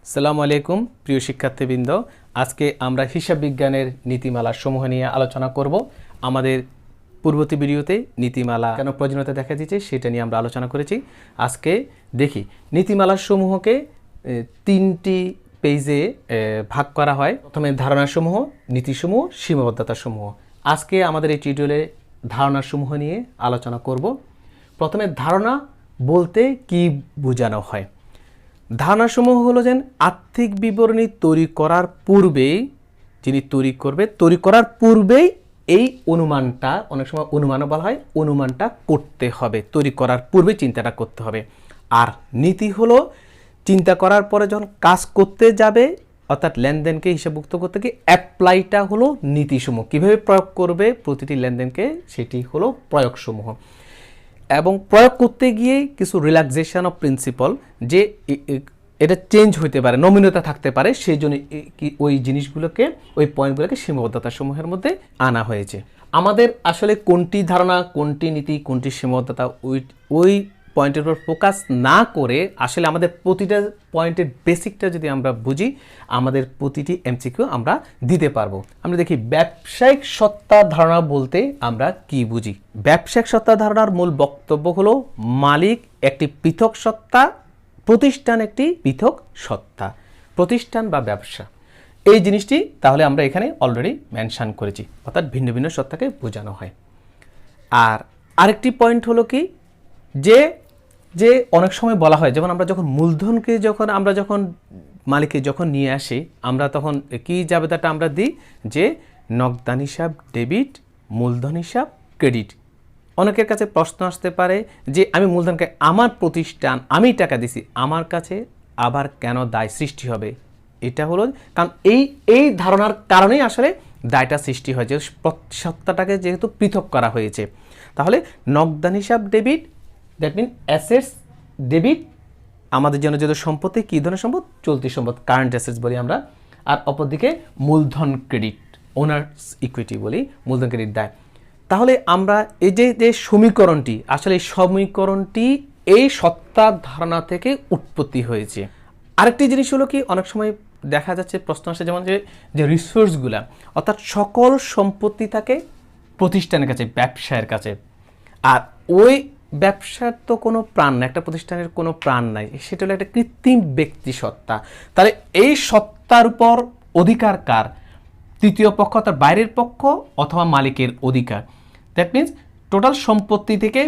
আসসালামু আলাইকুম প্রিয় শিক্ষার্থীবৃন্দ। আজকে আমরা হিসাব বিজ্ঞানের নীতিমালা সমূহ নিয়ে আলোচনা করব। আমাদের পূর্ববর্তী ভিডিওতে নীতিমালা কেন প্রয়োজনীয়তা দেখা দিয়েছে সেটা নিয়ে আমরা আলোচনা করেছি। আজকে দেখি নীতিমালা সমূহকে তিনটি পেজে ভাগ করা হয়। প্রথমে ধারণাসমূহ, নীতিসমূহ, সীমাবদ্ধতাসমূহ। আজকে আমাদের এই টিউটোরিয়ালে ধারণাসমূহ নিয়ে আলোচনা করব। প্রথমে ধারণা বলতে কি বোঝানো হয়। ধারণাসমূহ হলো যেন আর্থিক বিবরণী তৈরি করার পূর্বেই যিনি তৈরি করার পূর্বেই এই অনুমানটা, অনেক সময় অনুমানও বলা হয়, অনুমানটা করতে হবে, তৈরি করার পূর্বে চিন্তাটা করতে হবে। আর নীতি হলো চিন্তা করার পরে যখন কাজ করতে যাবে, অর্থাৎ লেনদেনকে হিসাবভুক্ত করতে গিয়ে অ্যাপ্লাইটা হলো নীতিসমূহ, কীভাবে প্রয়োগ করবে প্রতিটি লেনদেনকে, সেটি হলো প্রয়োগসমূহ। এবং প্রয়োগ করতে গিয়ে কিছু রিল্যাক্সেশন অফ প্রিন্সিপাল, যে এটা চেঞ্জ হতে পারে, নমনীয়তা থাকতে পারে, সেই জন্য ওই জিনিসগুলোকে, ওই পয়েন্টগুলোকে সীমাবদ্ধতা সমূহের মধ্যে আনা হয়েছে। আমাদের আসলে কোনটি ধারণা, কোনটি নীতি, কোনটি সীমাবদ্ধতা, ওই পয়েন্টের উপর ফোকাস না করে আসলে আমাদের প্রতিটা পয়েন্টের বেসিকটা যদি আমরা বুঝি, আমাদের প্রতিটি এমসিকিউ আমরা দিতে পারবো। আমরা দেখি ব্যবসায়িক সত্তার ধারণা বলতে আমরা কি বুঝি। ব্যবসায়িক সত্তার ধারণার মূল বক্তব্য হলো মালিক একটি পৃথক সত্তা, প্রতিষ্ঠান একটি পৃথক সত্তা, প্রতিষ্ঠান বা ব্যবসা, এই জিনিসটি তাহলে আমরা এখানে অলরেডি মেনশন করেছি, অর্থাৎ ভিন্ন ভিন্ন সত্তাকে বোঝানো হয়। আর আরেকটি পয়েন্ট হলো কি, যে অনেক সময় বলা হয়, যেমন আমরা যখন মূলধনকে যখন মালিককে যখন নিয়ে আসি, আমরা তখন কি জাবেদাটা আমরা দিই, যে নগদান হিসাব ডেবিট, মূলধন হিসাব ক্রেডিট। অনেকের কাছে প্রশ্ন আসতে পারে যে আমি মূলধনকে, আমার প্রতিষ্ঠান, আমি টাকা দিছি, আমার কাছে আবার কেন দায় সৃষ্টি হবে। এটা হলো কারণ এই ধারণার কারণেই আসলে দায়টা সৃষ্টি হয়, যে সত্তাটাকে যেহেতু পৃথক করা হয়েছে। তাহলে নগদান হিসাব debit, that mean assets debit, আমাদের জন্য যেহেতু সম্পত্তি, কী ধরনের সম্পদ, চলতি সম্পদ, কারেন্ট অ্যাসেটস বলি আমরা। আর অপরদিকে মূলধন ক্রেডিট, ওনার্স ইকুইটি বলি, মূলধন ক্রেডিট দায়। তাহলে আমরা এই যে সমীকরণটি, আসলে এই সমীকরণটি এই সত্তার ধারণা থেকে উৎপত্তি হয়েছে। আরেকটি জিনিস হলো কি, অনেক সময় দেখা যাচ্ছে প্রশ্ন আসে, যেমন যে রিসোর্সগুলা, অর্থাৎ সকল সম্পত্তি থাকে প্রতিষ্ঠানের কাছে, ব্যবসায়ের কাছে। আর ওই ব্যবসার তো কোনো প্রাণ নাই, একটা প্রতিষ্ঠানের কোনো প্রাণ নাই, সেটা হলো একটা কৃত্রিম ব্যক্তি সত্তা। তাহলে এই সত্তার উপর অধিকার কার? তৃতীয় পক্ষ, তার বাইরের পক্ষ অথবা মালিকের অধিকার। দ্যাট মিনস টোটাল সম্পত্তি থেকে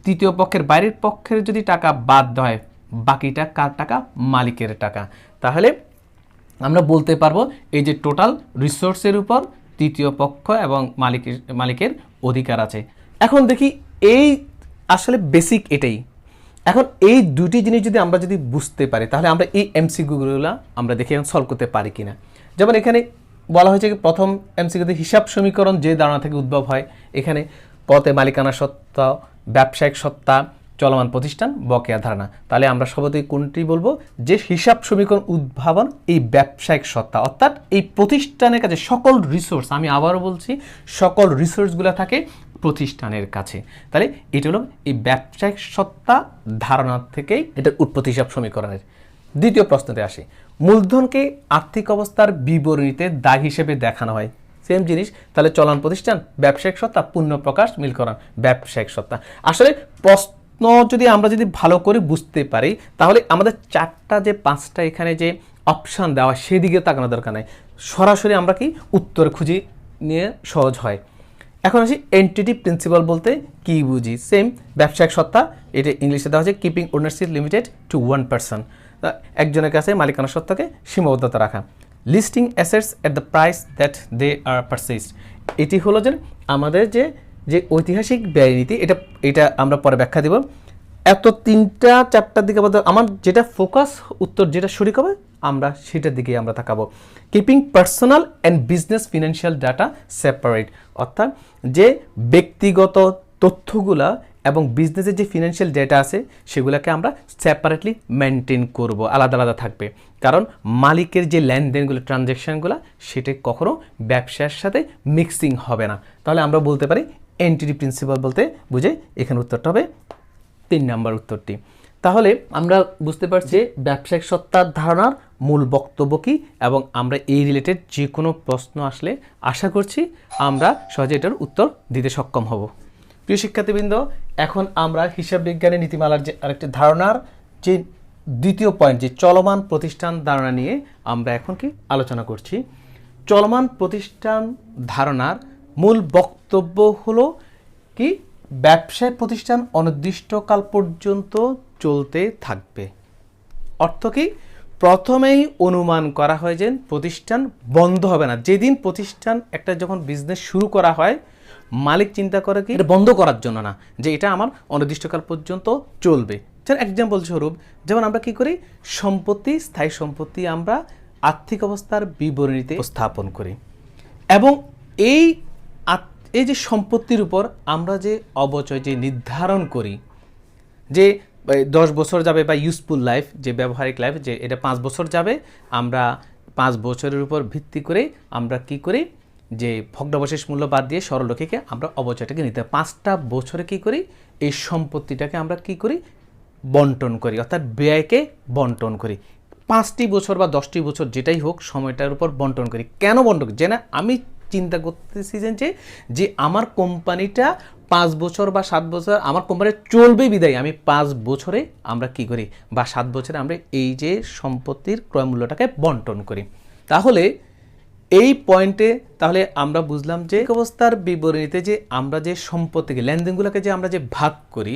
তৃতীয় পক্ষের, বাইরের পক্ষের যদি টাকা বাদ দেয়, বাকিটা কার টাকা? মালিকের টাকা। তাহলে আমরা বলতে পারবো এই যে টোটাল রিসোর্সের উপর তৃতীয় পক্ষ এবং মালিকের অধিকার আছে। এখন দেখি এই আসলে বেসিক এটাই। এখন এই দুটি জিনিস যদি আমরা বুঝতে পারি, তাহলে আমরা এই এমসিকিউগুলো আমরা দেখে সলভ করতে পারি কিনা। যেমন এখানে বলা হয়েছে কি, প্রথম এমসিকিউতে হিসাব সমীকরণ যে ধারণা থেকে উদ্ভব হয়, এখানে পথে মালিকানা সত্তা, ব্যবসায়িক সত্তা, চলমান প্রতিষ্ঠান, বকেয়া ধারণা। তাহলে আমরা সবাই কোনটি বলবো, যে হিসাব সমীকরণ উদ্ভাবন এই ব্যবসায়িক সত্তা, অর্থাৎ এই প্রতিষ্ঠানের কাছে সকল রিসোর্স, আমি আবারও বলছি, সকল রিসোর্সগুলো থাকে প্রতিষ্ঠানের কাছে। তাহলে এটা হলো এই ব্যবসায়িক সত্তা ধারণা থেকেই এটার উৎপত্তি হিসাব সমীকরণের। দ্বিতীয় প্রশ্নতে আসে, মূলধনকে আর্থিক অবস্থার বিবরণীতে দায় হিসেবে দেখানো হয়, সেম জিনিস। তাহলে চলমান প্রতিষ্ঠান, ব্যবসায়িক সত্তা, পূর্ণ প্রকাশ, মিলকরণ, ব্যবসায়িক সত্তা। আসলে প্রশ্ন যদি আমরা ভালো করে বুঝতে পারি, তাহলে আমাদের চারটা যে পাঁচটা এখানে যে অপশান দেওয়া, সেদিকে তাকানোর দরকার নেই, সরাসরি আমরা কি উত্তর খুঁজি নিয়ে সহজ হয়। এখন আসি এন্টিটি প্রিন্সিপাল বলতে কি বুঝি। সেম ব্যবসায়িক সত্তা, এটা ইংলিশে দেওয়া হচ্ছে কিপিং ওনারশিপ লিমিটেড টু 1%, একজনের কাছে মালিকানা সত্তাকে সীমাবদ্ধতা রাখা। Listing assets at the price that they are purchased, এটি হলো যে আমাদের যে ঐতিহাসিক ব্যয় নীতি, এটা আমরা পরে ব্যাখ্যা দেব। এত তিনটা চারটার দিকে আমার যেটা ফোকাস, উত্তর যেটা সঠিক হবে, আমরা সেটার দিকে আমরা তাকাবো। Keeping personal and business financial data separate, অর্থাৎ যে ব্যক্তিগত তথ্যগুলা এবং বিজনেসের যে ফিনান্সিয়াল ডেটা আছে, সেগুলোকে আমরা সেপারেটলি মেনটেন করব, আলাদা আলাদা থাকবে। কারণ মালিকের যে লেনদেনগুলো, ট্রানজ্যাকশানগুলো, সেটা কখনো ব্যবসার সাথে মিক্সিং হবে না। তাহলে আমরা বলতে পারি এন্টিটি প্রিন্সিপাল বলতে বুঝে এখানে উত্তরটা হবে 3 নম্বর উত্তরটি। তাহলে আমরা বুঝতে পারছি যে ব্যবসায়িক সত্তার ধারণার মূল বক্তব্য কি, এবং আমরা এই রিলেটেড যে কোনো প্রশ্ন আসলে আশা করছি আমরা সহজে এটার উত্তর দিতে সক্ষম হব। প্রিয় শিক্ষার্থীবৃন্দ, এখন আমরা হিসাব বিজ্ঞানের নীতিমালার যে আরেকটি ধারণার যে দ্বিতীয় পয়েন্ট, যে চলমান প্রতিষ্ঠান ধারণা নিয়ে আমরা এখন কি আলোচনা করছি। চলমান প্রতিষ্ঠান ধারণার মূল বক্তব্য হলো কি, ব্যবসায় প্রতিষ্ঠান অনির্দিষ্টকাল পর্যন্ত চলতে থাকবে। অর্থ কি, প্রথমেই অনুমান করা হয় যে প্রতিষ্ঠান বন্ধ হবে না। যেদিন প্রতিষ্ঠান একটা যখন বিজনেস শুরু করা হয়, মালিক চিন্তা করে কি এটা বন্ধ করার জন্য না, যে এটা আমার অনির্দিষ্টকাল পর্যন্ত চলবে। যেমন এক্সাম্পল স্বরূপ, যেমন আমরা কি করি, সম্পত্তি, স্থায়ী সম্পত্তি আমরা আর্থিক অবস্থার বিবরণীতে উপস্থাপন করি, এবং এই যে সম্পত্তির উপর আমরা যে অবচয় যে নির্ধারণ করি, যে 10 বছর যাবে বা ইউজফুল লাইফ, যে ব্যবহারিক লাইফ, যে এটা 5 বছর যাবে, আমরা 5 বছরের উপর ভিত্তি করে আমরা কি করি, যে ভগ্নাবশেষ মূল্য বাদ দিয়ে সরলরেখাকে আমরা অবচয়টাকে নিতে 5টা বছরে কি করি, এই সম্পত্তিটাকে আমরা কি করি, বন্টন করি, অর্থাৎ ব্যয়কে বন্টন করি। 5টি বছর বা 10টি বছর যেটাই হোক, সময়টার উপর বন্টন করি। কেন বন্টন করি? যে না, আমি চিন্তা করতেছি যে আমার কোম্পানিটা 5 বছর বা 7 বছর আমার কোম্পানি চলবে, বিদায় আমি 5 বছরে আমরা কি করি, বা 7 বছরে আমরা এই যে সম্পত্তির ক্রয় মূল্যটাকে বন্টন করি। তাহলে এই পয়েন্টে তাহলে আমরা বুঝলাম যে অবস্থার বিবরণীতে যে আমরা যে সম্পত্তিকে, লেনদেনগুলোকে যে আমরা যে ভাগ করি,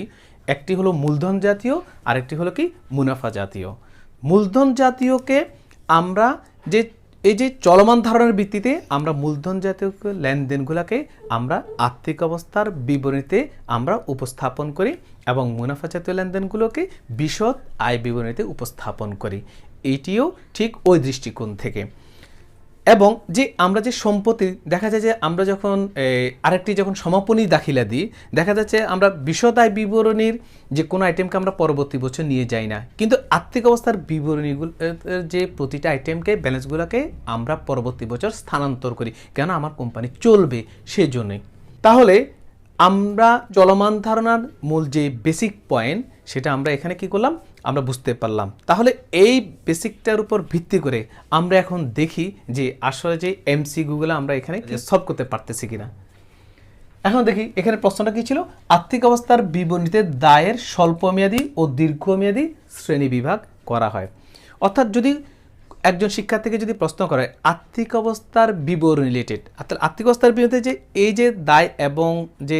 একটি হলো মূলধন জাতীয়, আরেকটি হলো কি মুনাফা জাতীয়। মূলধন জাতীয়কে আমরা যে এই যে চলমান ধারণার ভিত্তিতে আমরা মূলধন জাতীয় লেনদেনগুলোকে আমরা আর্থিক অবস্থার বিবরণীতে আমরা উপস্থাপন করি, এবং মুনাফা জাতীয় লেনদেনগুলোকে বিশদ আয় বিবরণীতে উপস্থাপন করি। এইটিও ঠিক ওই দৃষ্টিকোণ থেকে। এবং যে আমরা যে সম্পত্তি, দেখা যায় যে আমরা যখন আরেকটি যখন সমাপনী দাখিলা দিই, দেখা যাচ্ছে আমরা বিশদ আয় বিবরণীর যে কোনো আইটেমকে আমরা পরবর্তী বছর নিয়ে যাই না, কিন্তু আর্থিক অবস্থার বিবরণীগুলো যে প্রতিটা আইটেমকে, ব্যালেন্সগুলোকে আমরা পরবর্তী বছর স্থানান্তর করি, কেন আমার কোম্পানি চলবে সেজন্যই। তাহলে আমরা চলমান ধারণার মূল যে বেসিক পয়েন্ট, সেটা আমরা এখানে কি করলাম, আমরা বুঝতে পারলাম। তাহলে এই বেসিকটার উপর ভিত্তি করে আমরা এখন দেখি যে আসলে যে এমসিকিউগুলো আমরা এখানে সলভ করতে পারতেছি কিনা। এখন দেখি এখানে প্রশ্নটা কি ছিল, আর্থিক অবস্থার বিবরণীতে দায়ের স্বল্পমেয়াদী ও দীর্ঘমেয়াদী শ্রেণী বিভাগ করা হয়। অর্থাৎ যদি একজন শিক্ষার্থীকে যদি প্রশ্ন করে আর্থিক অবস্থার বিবরণ রিলেটেড, অর্থাৎ আর্থিক অবস্থার বিবরণীতে যে এই যে দায় এবং যে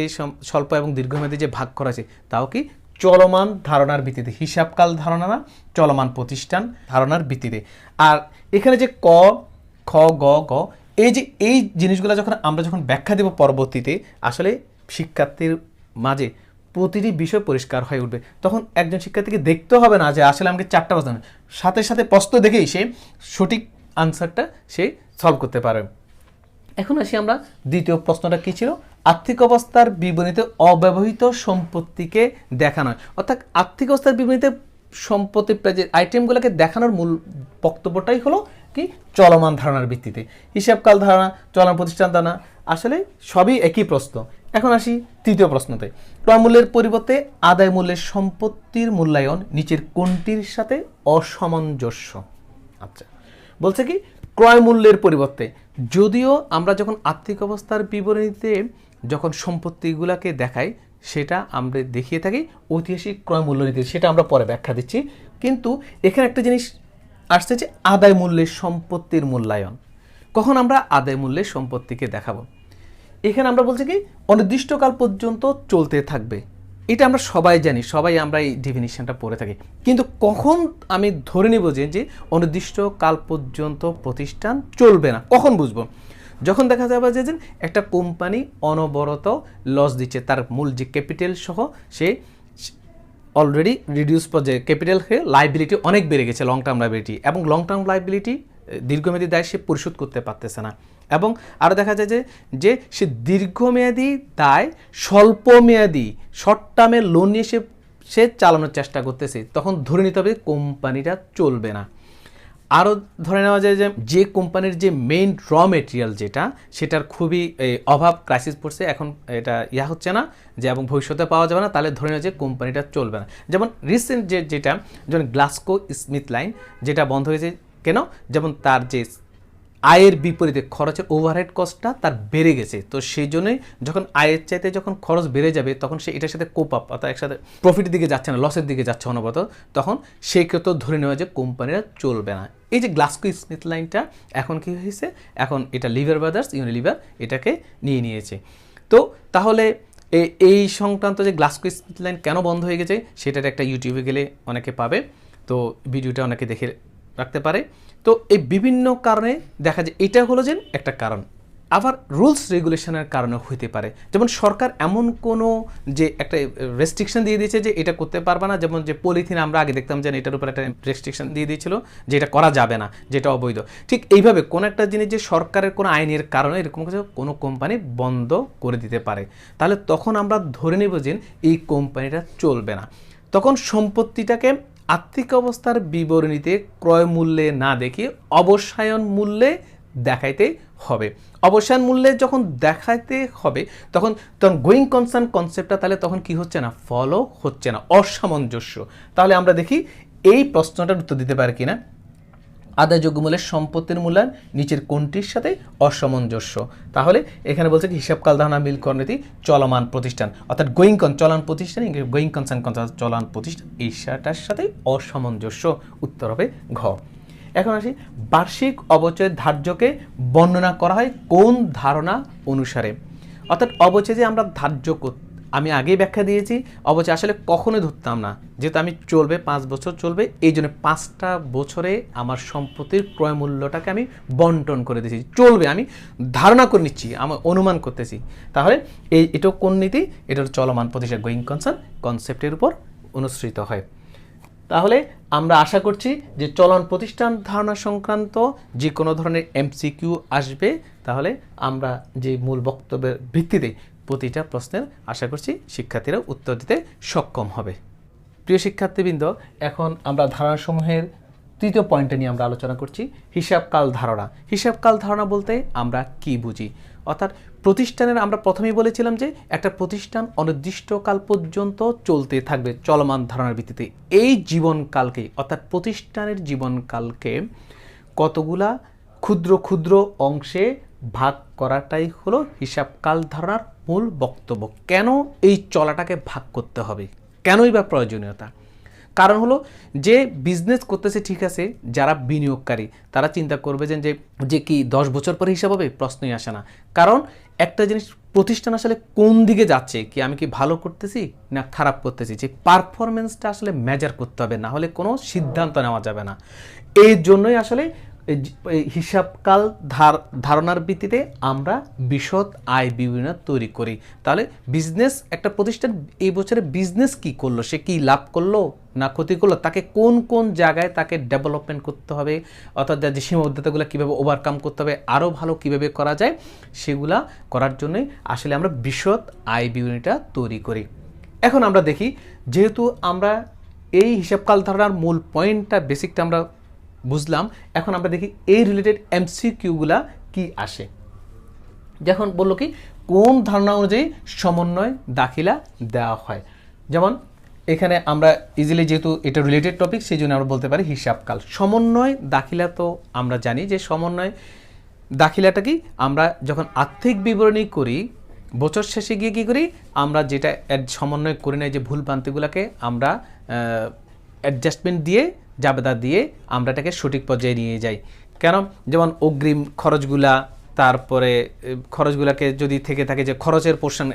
স্বল্প এবং দীর্ঘমেয়াদী যে ভাগ করা আছে, তাও কি চলমান ধারণার ভিত্তিতে, হিসাবকাল ধারণা না, চলমান প্রতিষ্ঠান ধারণার ভিত্তিতে। আর এখানে যে ক, খ, গ, গ, এই জিনিসগুলো আমরা যখন ব্যাখ্যা দেব পরবর্তীতে, আসলে শিক্ষার্থীর মাঝে প্রতিটি বিষয় পরিষ্কার হয়ে উঠবে। তখন একজন শিক্ষার্থীকে দেখতে হবে না যে আসলে আমাকে 4টা প্রশ্ন, সাথে সাথে প্রশ্ন দেখেই সে সঠিক আনসারটা সে সলভ করতে পারে। এখন আসি আমরা দ্বিতীয় প্রশ্নটা কি ছিল, আর্থিক অবস্থার বিবরণীতে অব্যবহৃত সম্পত্তিকে দেখানো। অর্থাৎ আর্থিক অবস্থার বিবরণীতে সম্পত্তির যে আইটেমগুলোকে দেখানোর মূল বক্তব্যটাই হলো কি, চলমান ধারণার ভিত্তিতে। হিসাবকাল ধারণা, চলমান প্রতিষ্ঠান ধারণা, আসলে সবই একই প্রশ্ন। এখন আসি তৃতীয় প্রশ্নতে, ক্রয় মূল্যের পরিবর্তে আদায় মূল্যের সম্পত্তির মূল্যায়ন নিচের কোনটির সাথে অসামঞ্জস্য? আচ্ছা, বলছে কি ক্রয় মূল্যের পরিবর্তে, যদিও আমরা যখন আর্থিক অবস্থার বিবরণীতে যখন সম্পত্তিগুলোকে দেখাই, সেটা আমরা দেখিয়ে থাকি ঐতিহাসিক ক্রয় মূল্য নীতি, সেটা আমরা পরে ব্যাখ্যা দিচ্ছি। কিন্তু এখানে একটা জিনিস আসছে যে আদায় মূল্যের সম্পত্তির মূল্যায়ন। কখন আমরা আদায় মূল্যের সম্পত্তিকে দেখাবো? এখানে আমরা বলছি কি অনির্দিষ্টকাল পর্যন্ত চলতে থাকবে। এটা আমরা সবাই জানি, সবাই আমরা এই ডেফিনিশনটা পড়ে থাকি। কিন্তু কখন আমি ধরে নিব যে অনির্দিষ্টকাল পর্যন্ত প্রতিষ্ঠান চলবে না, কখন বুঝবো? যখন দেখা যাবে যে একটা কোম্পানি অনবরত লস দিচ্ছে, তার মূল যে ক্যাপিটাল সহ সে অলরেডি রিডিউস পর্যায়ে, ক্যাপিটাল হয়ে লাইবিলিটি অনেক বেড়ে গেছে, লং টার্ম লাইবিলিটি, এবং লং টার্ম লাইবিলিটি দীর্ঘমেয়াদী দায় সে পরিশোধ করতে পারতেছে না। এবং আরও দেখা যায় যে সে দীর্ঘমেয়াদী দায় স্বল্পমেয়াদী শর্ট টার্মে লোন নিয়ে সে চালানোর চেষ্টা করতেছে, তখন ধরে নিতে হবে কোম্পানিটা চলবে না। আরও ধরে নেওয়া যায় যে কোম্পানির যে মেইন র মেটেরিয়াল যেটা সেটার খুবই অভাব, ক্রাইসিস পড়ছে, এখন এটা হচ্ছে না যে এবং ভবিষ্যতে পাওয়া যাবে না, তাহলে ধরে নেওয়া যে কোম্পানিটা চলবে না। যেমন রিসেন্ট যেটা যেমন গ্লাস্কো স্মিথ লাইন যেটা বন্ধ হয়েছে কেন, যেমন তার যে আয়ের বিপরীতে খরচের ওভারহেড কস্টটা তার বেড়ে গেছে, তো সেই জন্যই যখন আয়ের চাইতে যখন খরচ বেড়ে যাবে তখন সে এটার সাথে কোপ আপ অর্থাৎ একসাথে প্রফিটের দিকে যাচ্ছে না, লসের দিকে যাচ্ছে অনবরত, তখন সেই ক্ষেত্রে ধরে নেওয়া যে কোম্পানিরা চলবে না। এই যে গ্লাস্কো স্মিথ লাইনটা এখন কি হয়েছে, এখন এটা লিভার ব্রাদার্স ইউনিলিভার এটাকে নিয়েছে। তো তাহলে এই সংক্রান্ত যে গ্লাস্কো স্মিথ লাইন কেন বন্ধ হয়ে গেছে সেটার একটা ইউটিউবে গেলে অনেকে পাবে, তো ভিডিওটা অনেকে দেখে রাখতে পারে। তো এই বিভিন্ন কারণে দেখা যায় এটা হলো যে একটা কারণ, আবার রুলস রেগুলেশনের কারণে হইতে পারে। যেমন সরকার এমন কোনো যে একটা রেস্ট্রিকশন দিয়ে দিয়েছে যে এটা করতে পারবে না, যেমন যে পলিথিন আমরা আগে দেখতাম যে এটার উপর একটা রেস্ট্রিকশন দিয়ে দিয়েছিল যে এটা করা যাবে না, যেটা অবৈধ। ঠিক এইভাবে কোনো একটা জিনিস যে সরকারের কোনো আইনের কারণে এরকম কিছু কোনো কোম্পানি বন্ধ করে দিতে পারে, তাহলে তখন আমরা ধরে নেব যে এই কোম্পানিটা চলবে না। তখন সম্পত্তিটাকে আর্থিক অবস্থার বিবরণীতে ক্রয় মূল্যে না দেখিয়ে অবসায়ন মূল্যে দেখাইতে হবে। অবসায়ন মূল্যে যখন দেখাইতে হবে তখন গোয়িং কনসার্ন কনসেপ্টটা তাহলে তখন কি হচ্ছে না, ফলো হচ্ছে না, অসামঞ্জস্য। তাহলে আমরা দেখি এই প্রশ্নটার উত্তর দিতে পারে কিনা। আদায়যোগ্য মূল্যের সম্পত্তির মূল্যায়ন নিচের কোনটির সাথে অসামঞ্জস্য। তাহলে এখানে বলছে কি হিসাবকাল ধারণা মিল করনীতি চলমান প্রতিষ্ঠান অর্থাৎ চলমান প্রতিষ্ঠান, গোয়িং কনসার্ন চলমান প্রতিষ্ঠান এইটার সাথে অসামঞ্জস্য। উত্তর হবে ঘ। এখন আসি বার্ষিক অবচয় ধার্যকে বর্ণনা করা হয় কোন ধারণা অনুসারে, অর্থাৎ অবচয় যে আমরা ধার্য আমি আগেই ব্যাখ্যা দিয়েছি অবচয় আসলে কখনোই ধরতাম না, যেহেতু আমি চলবে 5 বছর চলবে এই জন্য 5টা বছরে আমার সম্পত্তির ক্রয় মূল্যটাকে আমি বন্টন করে দিয়েছি, চলবে আমি ধারণা করে নিচ্ছি, আমি অনুমান করতেছি। তাহলে এটাও কোন নীতি, এটার চলমান প্রতিষ্ঠান গোয়িং কনসার্ন কনসেপ্টের উপর অনুসৃত হয়। তাহলে আমরা আশা করছি যে চলমান প্রতিষ্ঠান ধারণা সংক্রান্ত যে কোনো ধরনের এমসিকিউ আসবে, তাহলে আমরা যে মূল বক্তব্যের ভিত্তিতে প্রতিটা প্রশ্নের আশা করছি শিক্ষার্থীরা উত্তর দিতে সক্ষম হবে। প্রিয় শিক্ষার্থীবৃন্দ, এখন আমরা ধারণাসমূহের তৃতীয় পয়েন্টে নিয়ে আমরা আলোচনা করছি হিসাবকাল ধারণা। হিসাবকাল ধারণা বলতে আমরা কি বুঝি, অর্থাৎ প্রতিষ্ঠানের আমরা প্রথমেই বলেছিলাম যে একটা প্রতিষ্ঠান অনির্দিষ্টকাল পর্যন্ত চলতে থাকবে চলমান ধারণার ভিত্তিতে। এই জীবনকালকে অর্থাৎ প্রতিষ্ঠানের জীবনকালকে কতগুলা ক্ষুদ্র ক্ষুদ্র অংশে ভাগ করাটাই হলো হিসাবকাল ধারণার মূল বক্তব্য। কেন এই চলাটাকে ভাগ করতে হবে, কেনই বা প্রয়োজনীয়তা? কারণ হলো যে বিজনেস করতেছে ঠিক আছে, যারা বিনিয়োগকারী তারা চিন্তা করবে যে কি 10 বছর পরে হিসাব হবে, প্রশ্নই আসে না। কারণ একটা জিনিস প্রতিষ্ঠান আসলে কোন দিকে যাচ্ছে, কি আমি কি ভালো করতেছি না খারাপ করতেছি, যে পারফরমেন্সটা আসলে মেজার করতে হবে, না হলে কোনো সিদ্ধান্ত নেওয়া যাবে না। এই জন্যই আসলে হিসাবকাল ধারণার ভিত্তিতে আমরা বিশদ আয় বিবরণী তৈরি করি। তাহলে বিজনেস একটা প্রতিষ্ঠান এই বছরে বিজনেস কি করলো, সে কি লাভ করলো না ক্ষতি করলো, তাকে কোন কোন জায়গায় তাকে ডেভেলপমেন্ট করতে হবে, অর্থাৎ যে সীমাবদ্ধতাগুলো কীভাবে ওভারকাম করতে হবে, আরও ভালো কীভাবে করা যায়, সেগুলা করার জন্যই আসলে আমরা বিশদ আয় বিবরণীটা তৈরি করি। এখন আমরা দেখি, যেহেতু আমরা এই হিসাবকাল ধারণার মূল পয়েন্টটা বেসিকটা আমরা বুঝলাম, এখন আমরা দেখি এই রিলেটেড এমসিকিউগুলা কি আসে। যখন বললো কি কোন ধারণা অনুযায়ী সমন্বয় দাখিলা দেওয়া হয়, যেমন এখানে আমরা ইজিলি যেহেতু এটা রিলেটেড টপিক সেই জন্য আমরা বলতে পারি হিসাবকাল। সমন্বয় দাখিলা তো আমরা জানি যে সমন্বয় দাখিলাটা কি, আমরা যখন আর্থিক বিবরণী করি বছর শেষে গিয়ে কী করি, আমরা যেটা সমন্বয় করে নেই যে ভুল ভ্রান্তিগুলোকে আমরা অ্যাডজাস্টমেন্ট দিয়ে জাবেদা দিয়ে আমরা এটাকে সঠিক পর্যায়ে নিয়ে যাই। কেন, যেমন অগ্রিম খরচগুলা, তারপরে খরচগুলোকে যদি থেকে থাকে যে খরচের পোর্শন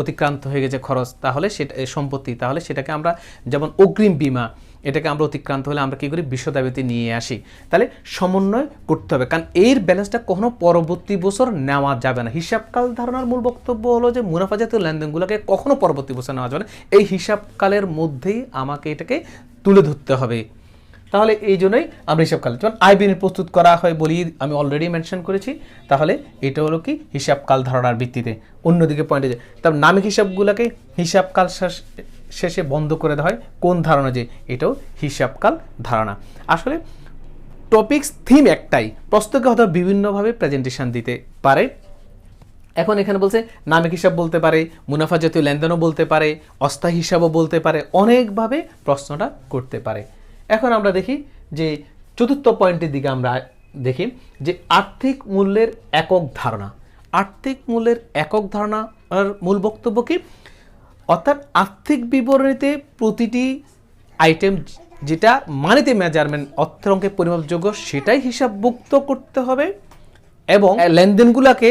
অতিক্রান্ত হয়ে গেছে খরচ, তাহলে সেটা সম্পত্তি, তাহলে সেটাকে আমরা যেমন অগ্রিম বীমা এটাকে আমরা অতিক্রান্ত হলে আমরা কী করি বিশ্বদাবিতে নিয়ে আসি। তাহলে সমন্বয় করতে হবে, কারণ এর ব্যালেন্সটা কখনো পরবর্তী বছর নেওয়া যাবে না। হিসাবকাল ধারণার মূল বক্তব্য হলো যে মুনাফা জাতীয় লেনদেনগুলোকে কখনো পরবর্তী বছর নেওয়া যাবে না, এই হিসাবকালের মধ্যেই আমাকে এটাকে তুলে ধরতে হবে। তাহলে এই জন্যই আমরা হিসাবকাল যেমন আয় বিবরণী প্রস্তুত করা হয় বলি, আমি অলরেডি মেনশন করেছি। তাহলে এটা হলো কি হিসাবকাল ধারণার ভিত্তিতে। অন্যদিকে পয়েন্টে যায় তার নামিক হিসাবগুলোকে হিসাবকাল শেষে বন্ধ করে দেওয়া হয় কোন ধারণা, যে এটাও হিসাবকাল ধারণা। আসলে টপিকস থিম একটাই, প্রশ্নকে হয়তো বিভিন্নভাবে প্রেজেন্টেশন দিতে পারে। এখন এখানে বলছে নামিক হিসাব বলতে পারে, মুনাফা জাতীয় লেনদেনও বলতে পারে, অস্থায়ী হিসাবও বলতে পারে, অনেকভাবে প্রশ্নটা করতে পারে। এখন আমরা দেখি যে চতুর্থ পয়েন্টের দিকে আমরা দেখি যে আর্থিক মূল্যের একক ধারণা। আর্থিক মূল্যের একক ধারণার মূল বক্তব্য কি? অর্থাৎ আর্থিক বিবরণীতে প্রতিটি আইটেম যেটা মানিতে মেজারমেন্ট অর্থের অঙ্কে পরিমাপযোগ্য সেটাই হিসাবভুক্ত করতে হবে এবং লেনদেনগুলোকে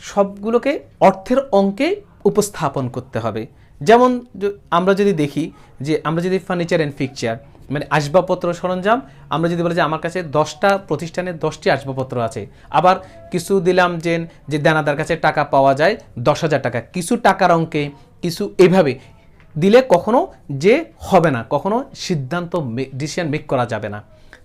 সবগুলোকে অর্থের অঙ্কে উপস্থাপন করতে হবে। যেমন আমরা যদি দেখি যে আমরা যদি ফার্নিচার অ্যান্ড ফিকচার মানে আসবাবপত্র সরঞ্জাম, আমরা যদি বলি যে আমার কাছে 10টা প্রতিষ্ঠানের 10টি আসবাবপত্র আছে, আবার কিছু দিলাম যে দেনাদার কাছে টাকা পাওয়া যায় 10,000 টাকা, কিছু টাকার অঙ্কে, কিছু এইভাবে দিলে কখনো যে হবে না, কখনো সিদ্ধান্ত ডিসিশন মেক করা যাবে না।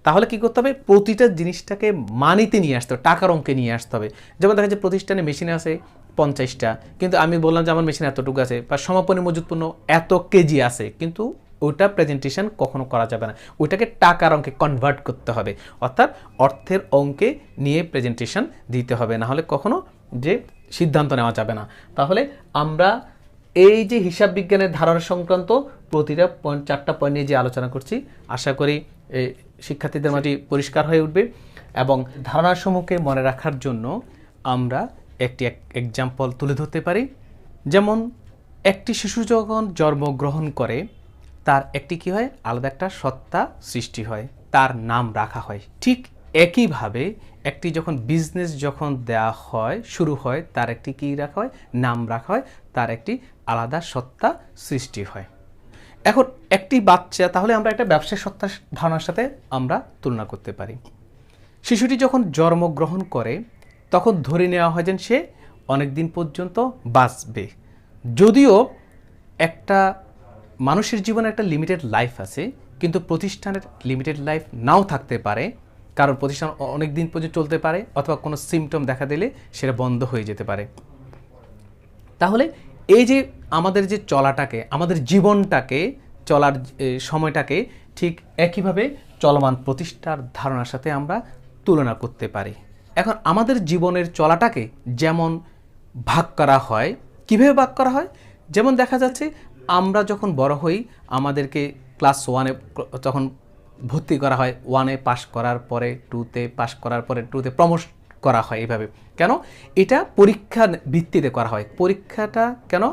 তাহলে কি করতে হবে? প্রতিটা জিনিসটাকে মানিতে নিয়ে আসতে হবে, টাকার অঙ্কে নিয়ে আসতে হবে। যেমন দেখা যায় প্রতিষ্ঠানে মেশিন আছে 50টা, কিন্তু আমি বললাম যে আমার মেশিন এতটুকু আছে, বা সমাপনী মজুত পণ্য এত কেজি আছে, কিন্তু ওইটা প্রেজেন্টেশন কখনো করা যাবে না, ওইটাকে টাকার অঙ্কে কনভার্ট করতে হবে, অর্থাৎ অর্থের অঙ্কে নিয়ে প্রেজেন্টেশন দিতে হবে, না হলে কখনো যে সিদ্ধান্ত নেওয়া যাবে না। তাহলে আমরা এই যে হিসাব বিজ্ঞানের ধারণা সংক্রান্ত প্রতিটা পয়েন্ট 4টা পয়েন্ট নিয়ে যে আলোচনা করছি, আশা করি শিক্ষার্থীদের মাঝে পরিষ্কার হয়ে উঠবে। এবং ধারণাসমূহকে মনে রাখার জন্য আমরা একটি এক্সাম্পল তুলে ধরতে পারি। যেমন একটি শিশু যখন জন্মগ্রহণ করে তার একটি কি হয়, আলাদা একটা সত্তা সৃষ্টি হয়, তার নাম রাখা হয়। ঠিক একইভাবে একটি যখন বিজনেস যখন দেওয়া হয়, শুরু হয়, তার একটি কি রাখা হয়, নাম রাখা হয়, তার একটি আলাদা সত্তা সৃষ্টি হয়। এখন একটি বাচ্চা, তাহলে আমরা একটা ব্যবসায়িক সত্তার ধারণার সাথে আমরা তুলনা করতে পারি। শিশুটি যখন জন্মগ্রহণ করে তখন ধরে নেওয়া হয় যে সে অনেক দিন পর্যন্ত বাঁচবে, যদিও একটা মানুষের জীবনে একটা লিমিটেড লাইফ আছে, কিন্তু প্রতিষ্ঠানের লিমিটেড লাইফ নাও থাকতে পারে, কারণ প্রতিষ্ঠান অনেক দিন পর্যন্ত চলতে পারে, অথবা কোনো সিমটম দেখা দিলে সেটা বন্ধ হয়ে যেতে পারে। তাহলে এই যে আমাদের যে চলাটাকে, আমাদের জীবনটাকে চলার সময়টাকে ঠিক একইভাবে চলমান প্রতিষ্ঠার ধারণার সাথে আমরা তুলনা করতে পারি। এখন আমাদের জীবনের চলাটাকে যেমন ভাগ করা হয়, কীভাবে ভাগ করা হয়? যেমন দেখা যাচ্ছে আমরা যখন বড় হই, আমাদেরকে ক্লাস 1-এ তখন ভর্তি করা হয়, 1-এ পাস করার পরে 2-তে পাস করার পরে 2-তে প্রমোট করা হয়। এইভাবে কেন? এটা পরীক্ষার ভিত্তিতে করা হয়। পরীক্ষাটা কেন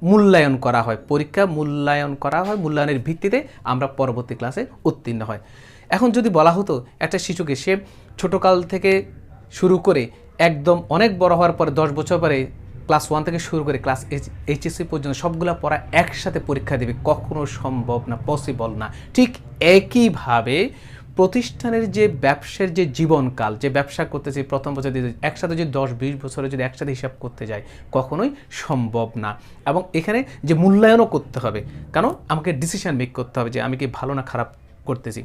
মূল্যায়ন করা হয়? পরীক্ষা মূল্যায়ন করা হয়, মূল্যায়নের ভিত্তিতে আমরা পরবর্তী ক্লাসে উত্তীর্ণ হয়। এখন যদি বলা হতো একটা শিশুকে সে ছোটোকাল থেকে শুরু করে একদম অনেক বড় হওয়ার পরে 10 বছর পরে ক্লাস 1 থেকে শুরু করে ক্লাস এইচএসসি পর্যন্ত সবগুলো পড়া একসাথে পরীক্ষা দেবে, কখনো সম্ভব না, পসিবল না। ঠিক একইভাবে প্রতিষ্ঠানের যে ব্যবসার যে জীবনকাল, যে ব্যবসা করতেছে প্রথম বছর দিয়ে একসাথে যদি 10-20 বছরে যদি একসাথে হিসাব করতে যায়, কখনোই সম্ভব না। এবং এখানে যে মূল্যায়নও করতে হবে, কারণ আমাকে ডিসিশন মেক করতে হবে যে আমি কি ভালো না খারাপ করতেছি।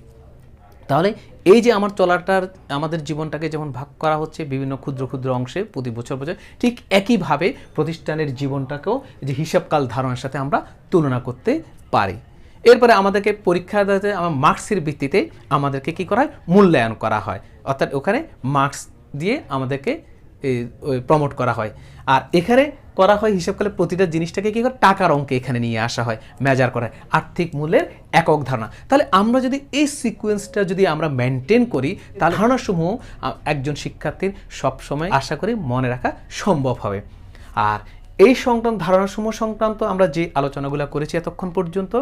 তাহলে এই যে আমার চলাটার, আমাদের জীবনটাকে যেমন ভাগ করা হচ্ছে বিভিন্ন ক্ষুদ্র ক্ষুদ্র অংশে প্রতি বছর বছর, ঠিক একইভাবে প্রতিষ্ঠানের জীবনটাকেও যে হিসাবকাল ধারণার সাথে আমরা তুলনা করতে পারি। এরপরে আমাদেরকে পরীক্ষা দিতে আমার মার্কসের ভিত্তিতে আমাদেরকে কি করা হয়, মূল্যায়ন করা হয়, অর্থাৎ ওখানে মার্কস দিয়ে আমাদেরকে প্রমোট করা হয়। আর এখানে করা হয় হিসাবকালে প্রতিটা জিনিসটাকে কি করে, টাকার অঙ্কে এখানে নিয়ে আসা হয়, মেজার করা হয়, আর্থিক মূল্যের একক ধারণা। তাহলে আমরা যদি এই সিকোয়েন্সটা যদি আমরা মেনটেন করি, তাহলে ধারণাসমূহ একজন শিক্ষার্থীর সবসময় আশা করি মনে রাখা সম্ভব হবে। আর এই সংক্রান্ত ধারণাসমূহ সংক্রান্ত আমরা যে আলোচনাগুলো করেছি এতক্ষণ পর্যন্ত,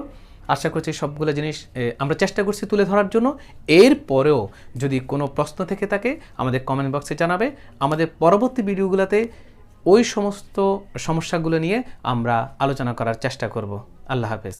আশা করছি সবগুলো জিনিস আমরা চেষ্টা করছি তুলে ধরার জন্য। এরপরেও যদি কোনো প্রশ্ন থেকে থাকে আমাদের কমেন্ট বক্সে জানাবে। আমাদের পরবর্তী ভিডিওগুলোতে ওই সমস্ত সমস্যাগুলো নিয়ে আমরা আলোচনা করার চেষ্টা করব। আল্লাহ হাফেজ।